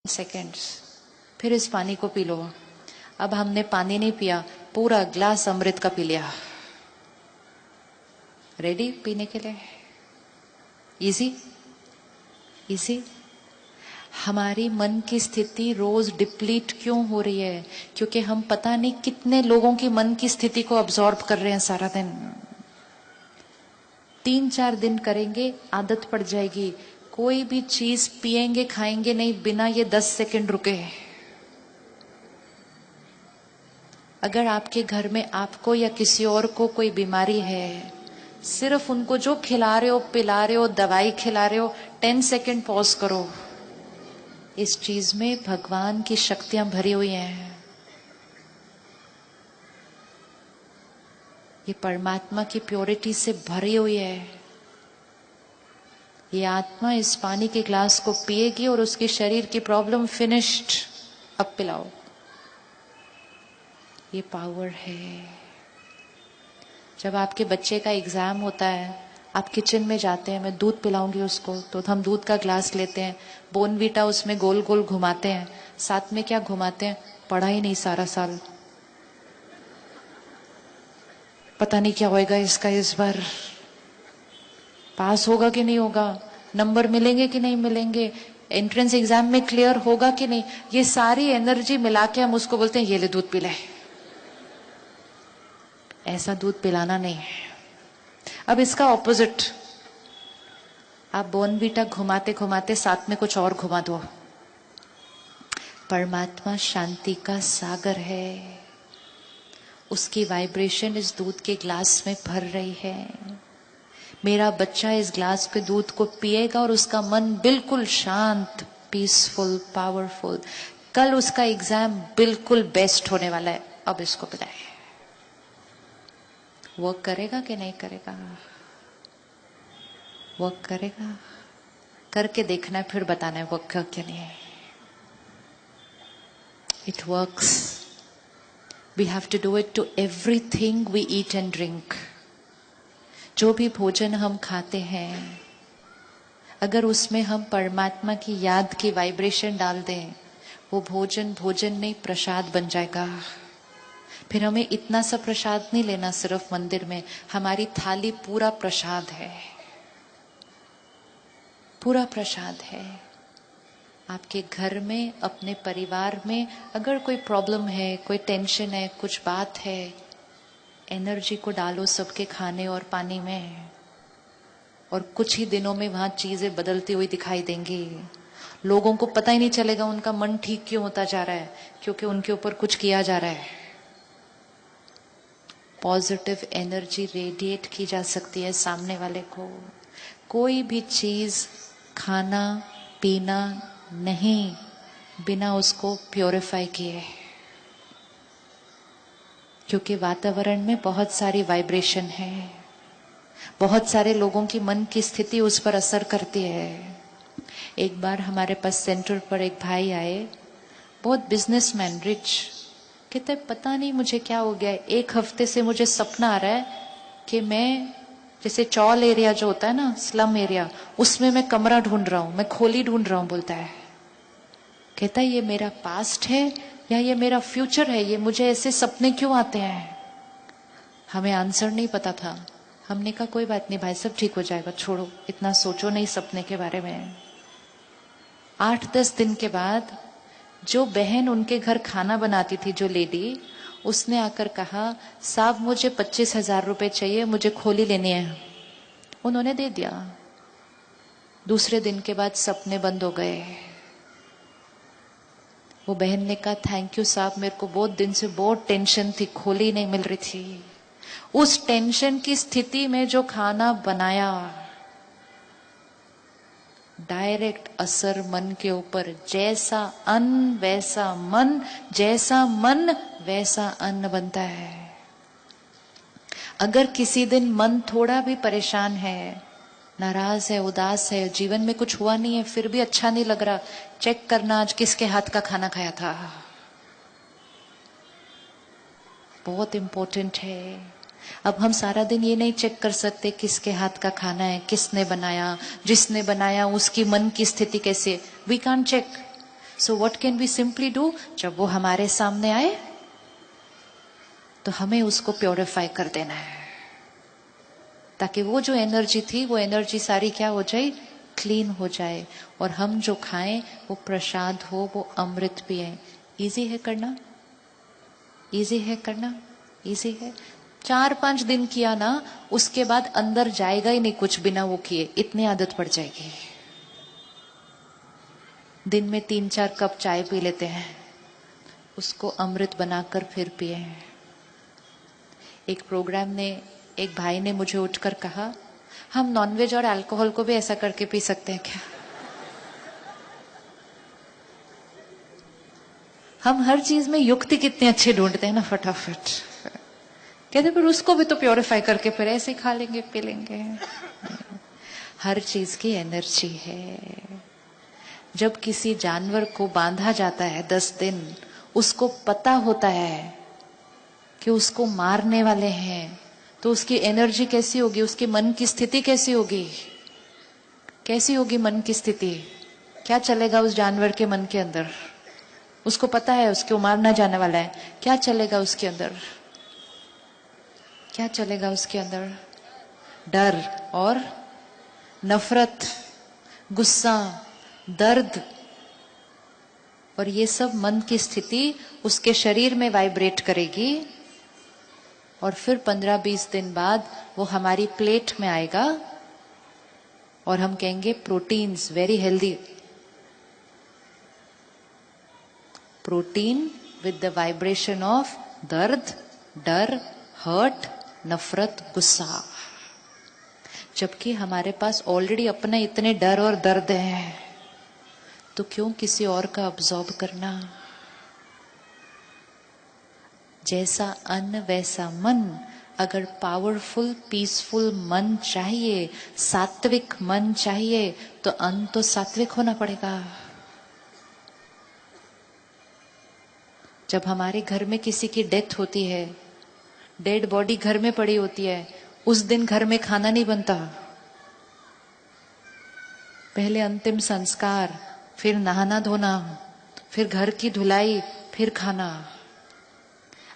Seconds, फिर इस पानी को पी लो। अब हमने पानी नहीं पिया, पूरा ग्लास अमृत का पी लिया। रेडी पीने के लिए? Easy easy. हमारी मन की स्थिति रोज डिप्लीट क्यों हो रही है? क्योंकि हम पता नहीं कितने लोगों की मन की स्थिति को अब्सॉर्ब कर रहे हैं सारा दिन। 3-4 दिन करेंगे, आदत पड़ जाएगी। कोई भी चीज पिएंगे खाएंगे नहीं बिना ये 10 सेकंड रुके। अगर आपके घर में आपको या किसी और को कोई बीमारी है, सिर्फ उनको जो खिला रहे हो, पिला रहे हो, दवाई खिला रहे हो, 10 सेकंड पॉज करो। इस चीज में भगवान की शक्तियां भरी हुई हैं। ये परमात्मा की प्योरिटी से भरी हुई है। ये आत्मा इस पानी के ग्लास को पिएगी और उसके शरीर की प्रॉब्लम फिनिश्ड। अब पिलाओ। ये पावर है। जब आपके बच्चे का एग्जाम होता है, आप किचन में जाते हैं, मैं दूध पिलाऊंगी उसको, तो हम दूध का ग्लास लेते हैं, बोनवीटा उसमें गोल गोल घुमाते हैं। साथ में क्या घुमाते हैं? पढ़ा ही नहीं सारा साल, पता नहीं क्या होएगा इसका, इस बार पास होगा कि नहीं होगा, नंबर मिलेंगे कि नहीं मिलेंगे, एंट्रेंस एग्जाम में क्लियर होगा कि नहीं। ये सारी एनर्जी मिला के हम उसको बोलते हैं ये ले दूध पिला। ऐसा दूध पिलाना नहीं है। अब इसका ऑपोजिट, आप बोनवीटा घुमाते घुमाते साथ में कुछ और घुमा दो। परमात्मा शांति का सागर है, उसकी वाइब्रेशन इस दूध के ग्लास में भर रही है। मेरा बच्चा इस ग्लास के दूध को पिएगा और उसका मन बिल्कुल शांत, पीसफुल, पावरफुल। कल उसका एग्जाम बिल्कुल बेस्ट होने वाला है। अब इसको पिलाए। वर्क करेगा कि नहीं करेगा? वर्क करेगा। करके देखना है, फिर बताना है वर्क कर क्या नहीं है। It works. We have to do it to everything we eat and drink. जो भी भोजन हम खाते हैं, अगर उसमें हम परमात्मा की याद की वाइब्रेशन डाल दें, वो भोजन भोजन नहीं प्रसाद बन जाएगा। फिर हमें इतना सा प्रसाद नहीं लेना सिर्फ मंदिर में, हमारी थाली पूरा प्रसाद है, पूरा प्रसाद है। आपके घर में, अपने परिवार में अगर कोई प्रॉब्लम है, कोई टेंशन है, कुछ बात है, एनर्जी को डालो सबके खाने और पानी में, और कुछ ही दिनों में वहां चीजें बदलती हुई दिखाई देंगी। लोगों को पता ही नहीं चलेगा उनका मन ठीक क्यों होता जा रहा है, क्योंकि उनके ऊपर कुछ किया जा रहा है। पॉजिटिव एनर्जी रेडिएट की जा सकती है सामने वाले को। कोई भी चीज खाना पीना नहीं बिना उसको प्योरीफाई किए, क्योंकि वातावरण में बहुत सारी वाइब्रेशन है, बहुत सारे लोगों की मन की स्थिति उस पर असर करती है। एक बार हमारे पास सेंटर पर एक भाई आए, बहुत बिजनेसमैन, रिच। कहते पता नहीं मुझे क्या हो गया है, 1 हफ्ते से मुझे सपना आ रहा है कि मैं जैसे चौल एरिया जो होता है ना, स्लम एरिया, उसमें मैं कमरा ढूंढ रहा हूं, मैं खोली ढूंढ रहा हूं, बोलता है। कहता है ये मेरा पास्ट है या ये मेरा फ्यूचर है, ये मुझे ऐसे सपने क्यों आते हैं? हमें आंसर नहीं पता था। हमने कहा कोई बात नहीं भाई, सब ठीक हो जाएगा, छोड़ो, इतना सोचो नहीं सपने के बारे में। 8-10 दिन के बाद जो बहन उनके घर खाना बनाती थी, जो लेडी, उसने आकर कहा साहब मुझे 25,000 रुपए चाहिए, मुझे खोली लेनी है। उन्होंने दे दिया। दूसरे दिन के बाद सपने बंद हो गए। वो बहन ने कहा थैंक यू साहब, मेरे को बहुत दिन से बहुत टेंशन थी, खोली नहीं मिल रही थी। उस टेंशन की स्थिति में जो खाना बनाया, डायरेक्ट असर मन के ऊपर। जैसा अन्न वैसा मन, जैसा मन वैसा अन्न बनता है। अगर किसी दिन मन थोड़ा भी परेशान है, नाराज है, उदास है, जीवन में कुछ हुआ नहीं है, फिर भी अच्छा नहीं लग रहा, चेक करना आज किसके हाथ का खाना खाया था। बहुत इंपॉर्टेंट है। अब हम सारा दिन ये नहीं चेक कर सकते किसके हाथ का खाना है, किसने बनाया, जिसने बनाया उसकी मन की स्थिति कैसे, we can't check. So what can we simply do? जब वो हमारे सामने आए तो हमें उसको प्योरीफाई कर देना है, ताकि वो जो एनर्जी थी वो एनर्जी सारी क्या हो जाए, क्लीन हो जाए, और हम जो खाएं वो प्रसाद हो, वो अमृत पिए। इजी है करना, इजी है करना, इजी है। 4-5 दिन किया ना, उसके बाद अंदर जाएगा ही नहीं कुछ बिना वो किए, इतनी आदत पड़ जाएगी। दिन में 3-4 कप चाय पी लेते हैं, उसको अमृत बनाकर फिर पिए। एक प्रोग्राम ने, एक भाई ने मुझे उठकर कहा, हम नॉनवेज और अल्कोहल को भी ऐसा करके पी सकते हैं क्या? हम हर चीज में युक्ति कितनी अच्छी ढूंढते हैं ना, फटाफट कहते, पर उसको भी तो प्योरीफाई करके फिर ऐसे खा लेंगे, पी लेंगे। हर चीज की एनर्जी है। जब किसी जानवर को बांधा जाता है 10 दिन, उसको पता होता है कि उसको मारने वाले हैं, तो उसकी एनर्जी कैसी होगी, उसके मन की स्थिति कैसी होगी, कैसी होगी मन की स्थिति? क्या चलेगा उस जानवर के मन के अंदर? उसको पता है उसको मारना जाने वाला है, क्या चलेगा उसके अंदर? क्या चलेगा उसके अंदर? डर और नफरत, गुस्सा, दर्द, और ये सब मन की स्थिति उसके शरीर में वाइब्रेट करेगी, और फिर 15-20 दिन बाद वो हमारी प्लेट में आएगा और हम कहेंगे proteins very healthy. Protein with the vibration of दर्द, डर, हर्ट, नफरत, गुस्सा। जबकि हमारे पास ऑलरेडी अपने इतने डर और दर्द हैं, तो क्यों किसी और का अब्सॉर्ब करना? जैसा अन्न वैसा मन। अगर पावरफुल पीसफुल मन चाहिए, सात्विक मन चाहिए, तो अन्न तो सात्विक होना पड़ेगा। जब हमारे घर में किसी की डेथ होती है, डेड बॉडी घर में पड़ी होती है, उस दिन घर में खाना नहीं बनता। पहले अंतिम संस्कार, फिर नहाना धोना, फिर घर की धुलाई, फिर खाना।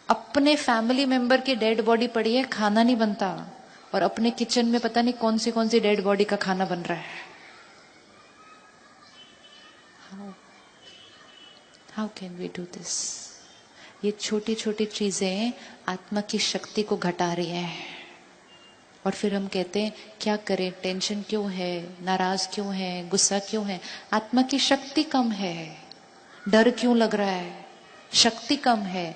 अपने फैमिली मेंबर की डेड बॉडी पड़ी है, खाना नहीं बनता, और अपने किचन में पता नहीं कौन सी डेड बॉडी का खाना बन रहा है। How can we do this? ये छोटी छोटी चीजें आत्मा की शक्ति को घटा रही हैं। और फिर हम कहते हैं क्या करें, टेंशन क्यों है, नाराज क्यों है, गुस्सा क्यों है? आत्मा की शक्ति कम है। डर क्यों लग रहा है? शक्ति कम है।